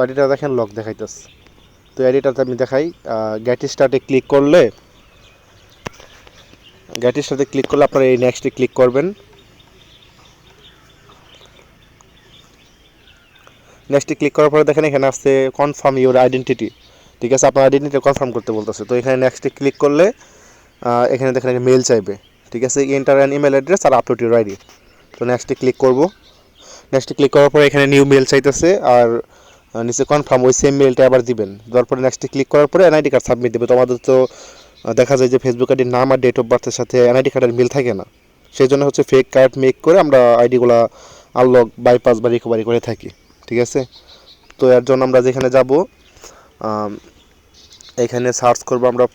আইডিটা দেখেন লক দেখাইতেছে। তো আইডিটাতে আমি দেখাই, গেট স্টার্টে ক্লিক করলে আপনারা এই নেক্সটে ক্লিক করবেন। নেক্সটে ক্লিক করার পরে দেখেন এখানে আসছে কনফার্ম ইউর আইডেন্টিটি। ঠিক আছে, আপনার আইডেন্টিটি কনফার্ম করতে বলতেছে। তো এখানে নেক্সটে ক্লিক করলে এখানে দেখেন মেল চাইবে। ঠিক আছে, এন্টার অ্যান ইমেল অ্যাড্রেস আর আপলোড ইউর আইডি। তো নেক্সটে ক্লিক করব। নেক্সটে ক্লিক করার পরে এখানে নিউ মেল চাইতেছে আর নিচে কনফার্ম ওই সেম মেলটা আবার দিবেন। দেওয়ার পরে নেক্সটে ক্লিক করার পরে এনআইডি কার্ড সাবমিট দেবে। তো আমাদের তো দেখা যায় যে ফেসবুক আইডির নাম আর ডেট অফ বার্থের সাথে এনআইডি কার্ডের মিল থাকে না, সেই জন্য হচ্ছে ফেক কার্ড মেক করে আমরা আইডিগুলো আনলক, বাইপাস বা রিকভারি করে থাকি। ঠিক আছে, তো এর জন্য আমরা যেখানে যাব এখানে সার্চ করব আমরা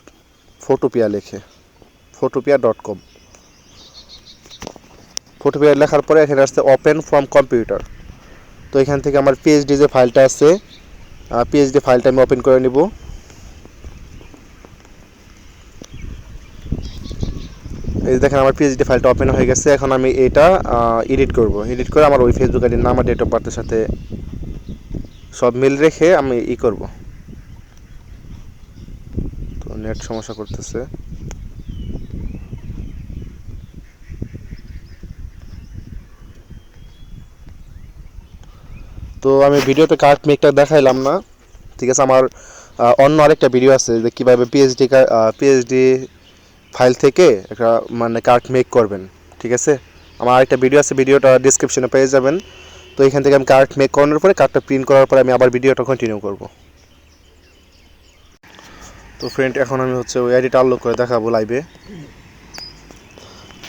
ফটোপিয়া লিখে, photopia.com। ফটোপিয়া লেখার পরে এখানে আসছে ওপেন ফ্রম কম্পিউটার। তো এখান থেকে আমার পিএইচডি যে ফাইলটা আছে, পিএইচডি ফাইলটা আমি ওপেন করে নিব। এই দেখেন আমার পিএইচডি ফাইলটা ওপেন হয়ে গেছে। এখন আমি এটা এডিট করব। এডিট করে আমার ওই ফেসবুক আইডির নাম আর ডেট অফ বার্থের সাথে সব মিল রেখে আমি করব। তো নেট সমস্যা করতেছে। তো আমি ভিডিওতে কার্ড মেকটা দেখাইলাম না। ঠিক আছে, আমার অন্য আরেকটা ভিডিও আছে যে কীভাবে পিএইচডি ফাইল থেকে একটা মানে কার্ড মেক করবেন। ঠিক আছে, আমার আরেকটা ভিডিও আছে, ভিডিওটা ডিসক্রিপশনে পেয়ে যাবেন। তো এখান থেকে আমি কার্ড মেক করানোর পরে কার্ডটা প্রিন্ট করার পরে আমি আবার ভিডিওটা কন্টিনিউ করব। তো ফ্রেন্ড, এখন আমি হচ্ছে ওই আইডিটা আনলক করে দেখাবো লাইভে।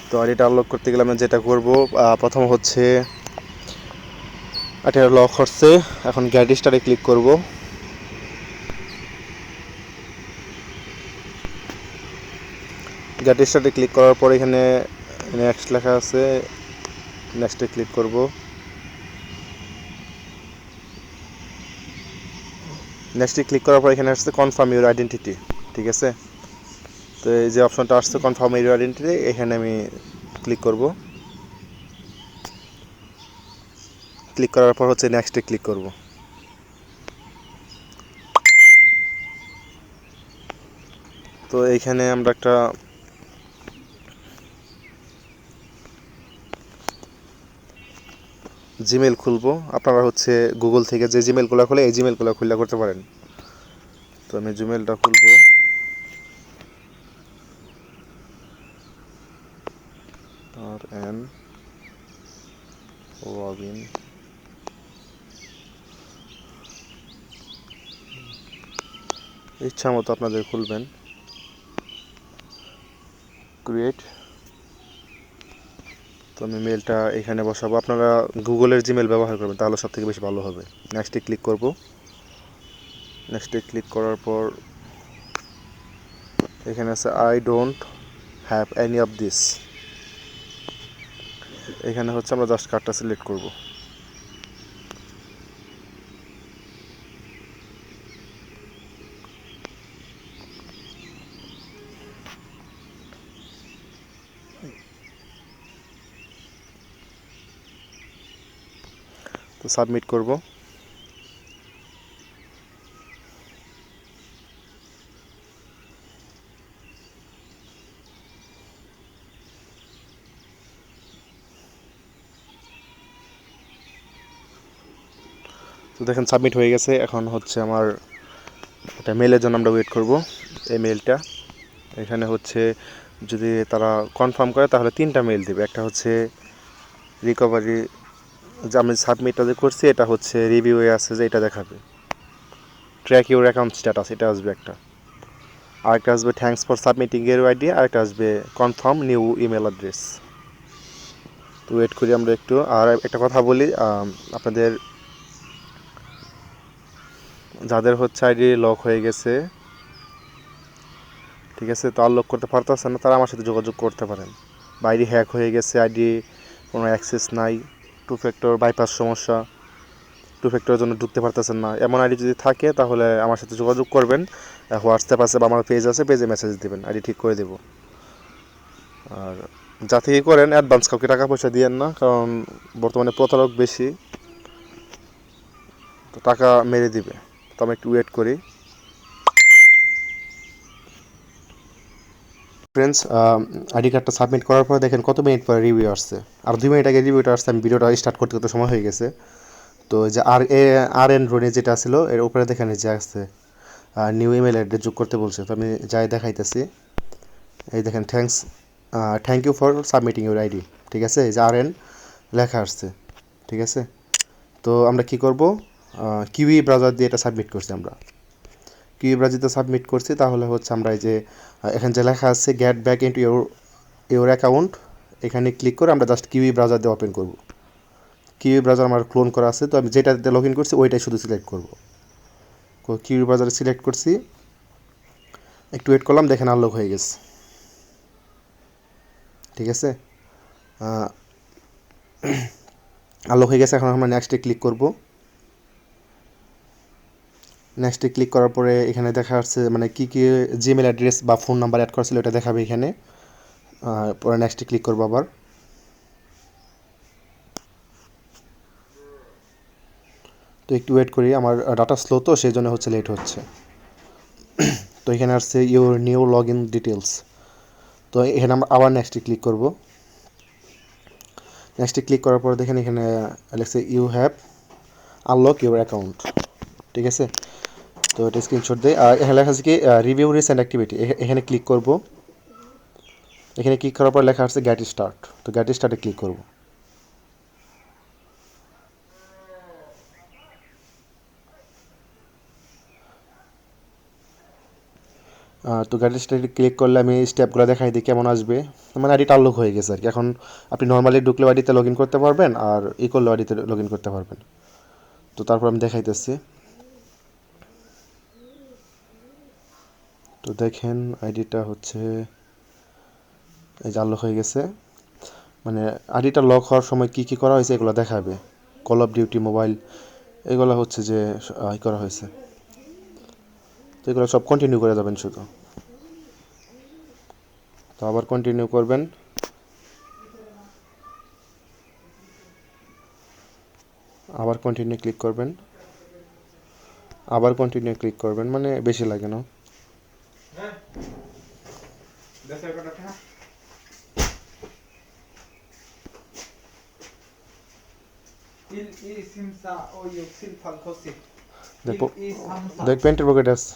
তো আইডিটা আনলক করতে গেলে আমি যেটা করব, প্রথম হচ্ছে এটা লক হচ্ছে। এখন গেট স্টার্টে ক্লিক করব। গেট স্টার্টে ক্লিক করার পর এখানে নেক্সট লেখা আছে, নেক্সটে ক্লিক করব। নেক্সটে ক্লিক করার পর এখানে আসছে কনফার্ম ইউর আইডেন্টিটি। ঠিক আছে, তো এই যে অপশনটা আসছে কনফার্ম ইউর আইডেন্টিটি, এখানে আমি ক্লিক করব। ক্লিক করার পর হচ্ছে নেক্সটে ক্লিক করব। তো এইখানে আমরা একটা জিমেল খুলবো। আপনারা হচ্ছে গুগল থেকে যে জিমেলগুলো খুলে এই জিমেলগুলো খুলে করতে পারেন। তো আমি জিমেলটা খুলবো। আর এন রবিন ইচ্ছা মতো আপনাদের খুলবেন। ক্রিয়েট। তো আমি মেলটা এখানে বসাবো। আপনারা গুগলের জিমেল ব্যবহার করবেন, তাহলে সব থেকে বেশি ভালো হবে। নেক্সটে ক্লিক করব। নেক্সটে ক্লিক করার পর এখানে আছে I don't have any of this. এখানে হচ্ছে আমরা জাস্ট কার্ডটা সিলেক্ট করব। তো সাবমিট করব। তো দেখেন সাবমিট হয়ে গেছে। এখন হচ্ছে আমার এটা মেলের জন্য আমরা ওয়েট করব। এই মেলটা এখানে হচ্ছে যদি তারা কনফার্ম করে তাহলে 3টা মেল দেবে। একটা হচ্ছে রিকভারি, যে আমি সাবমিটটা যে করছি এটা হচ্ছে রিভিউয়ে আছে যে এটা দেখাবে। ট্র্যাক ইউর অ্যাকাউন্ট স্ট্যাটাস এটা আসবে একটা। আরেকটা আসবে থ্যাঙ্কস ফর সাবমিটিং এর আইডি। আরেকটা আসবে কনফার্ম নিউ ইমেল অ্যাড্রেস। তো ওয়েট করি আমরা একটু। আর একটা কথা বলি, আপনাদের যাদের হচ্ছে আইডি লক হয়ে গেছে, ঠিক আছে, তো আনলক করতে পারতেছেন না, তারা আমার সাথে যোগাযোগ করতে পারেন। বা আইডি হ্যাক হয়ে গেছে, আইডি কোনো অ্যাক্সেস নাই, 2 ফ্যাক্টর বাইপাস সমস্যা, 2 ফ্যাক্টরের জন্য ঢুকতে পারতেছেন না, এমন আইডি যদি থাকে তাহলে আমার সাথে যোগাযোগ করবেন। হোয়াটসঅ্যাপ আছে বা আমার পেজ আছে, পেজে মেসেজ দেবেন, আইডি ঠিক করে দেবো। আর যা থেকে করেন অ্যাডভান্স কাউকে টাকা পয়সা দিয়েন না, কারণ বর্তমানে প্রতারক বেশি। তো টাকা মেরে দিবে। তো আমি একটু ওয়েট করি। ফ্রেন্ডস, আইডি কার্ডটা সাবমিট করার পর দেখেন কত মিনিট পরে রিভিউ আসছে। আর 2 মিনিট আগে রিভিউটা আসছে, আমি ভিডিওটা স্টার্ট করতে করতে সময় হয়ে গেছে। তো যে আর এন রনি যেটা ছিল এর উপরে দেখেন যে আসছে নিউ ইমেল অ্যাড্রেস যোগ করতে বলছে। তো আমি যাই দেখাইতেছি। এই দেখেন thank you for submitting your ID, ঠিক আছে, এই যে আর এন লেখা আসছে, ঠিক আছে। তো আমরা কি করব, কিউই ব্রাউজার দিয়ে এটা সাবমিট করছি আমরা। কিউই ব্রাউজারে সাবমিট করছি, তাহলে হচ্ছে আমরা এই যে এখানে যে লেখা আছে get back into your account, এখানে ক্লিক করে আমরা জাস্ট কিউই ব্রাউজার দিয়ে ওপেন করব। কিউই ব্রাউজার আমার ক্লোন করা আছে, তো আমি যেটাতে লগ ইন করছি ওইটাই শুধু সিলেক্ট করব। কিউই ব্রাউজারে সিলেক্ট করছি, একটু ওয়েট করলাম, দেখেন আনলক হয়ে গেছে, ঠিক আছে। আনলক হয়ে গেছে। এখন আমরা নেক্সটে ক্লিক করব। নেক্সটে ক্লিক করার পরে এখানে দেখা যাচ্ছে মানে কী কী জিমেল অ্যাড্রেস বা ফোন নাম্বার অ্যাড করা ছিল এটা দেখাবে এখানে। পরে নেক্সটে ক্লিক করবো আবার। তো একটু ওয়েট করি, আমার ডাটা স্লো তো সেই জন্য হচ্ছে লেট হচ্ছে। তো এখানে আসছে your new log in details. তো এখানে আমরা আবার নেক্সটে ক্লিক করব। নেক্সটে ক্লিক করার পর দেখেন এখানে লেখছে you have unlock your account, ঠিক আছে। তো এটা স্ক্রিনশট দেয়। আর এখানে লেখা আছে কি রিভিউ রিসেন্ট অ্যাক্টিভিটি, এখানে ক্লিক করব। এখানে ক্লিক করার পর লেখা আছে গেট স্টার্ট, তো গেট স্টার্টে ক্লিক করব। তো গেট স্টার্টে ক্লিক করলে আমি স্টেপগুলো দেখাই দিই কেমন আসবে। মানে আইডিটা আনলক হয়ে গেছে আর কি। এখন আপনি নর্মালি ঢুকলেও আইডিতে লগ ইন করতে পারবেন, আর করলেও আইডিতে লগ ইন করতে পারবেন। তো তারপর আমি দেখাইতেছি। তো দেখেন আইডিটা হচ্ছে এই যে আনলক হয়ে গেছে। মানে আইডিটা লক হওয়ার সময় কী কী করা হয়েছে এগুলো দেখাবে। কল অফ ডিউটি মোবাইল, এগুলো হচ্ছে যে করা হয়েছে। তো এগুলো সব কন্টিনিউ করে যাবেন শুধু। তো আবার কন্টিনিউ করবেন। আবার কন্টিনিউ ক্লিক করবেন। আবার কন্টিনিউ ক্লিক করবেন, মানে বেশি লাগে না। দেখ প্যান্টের পকেটে আছে।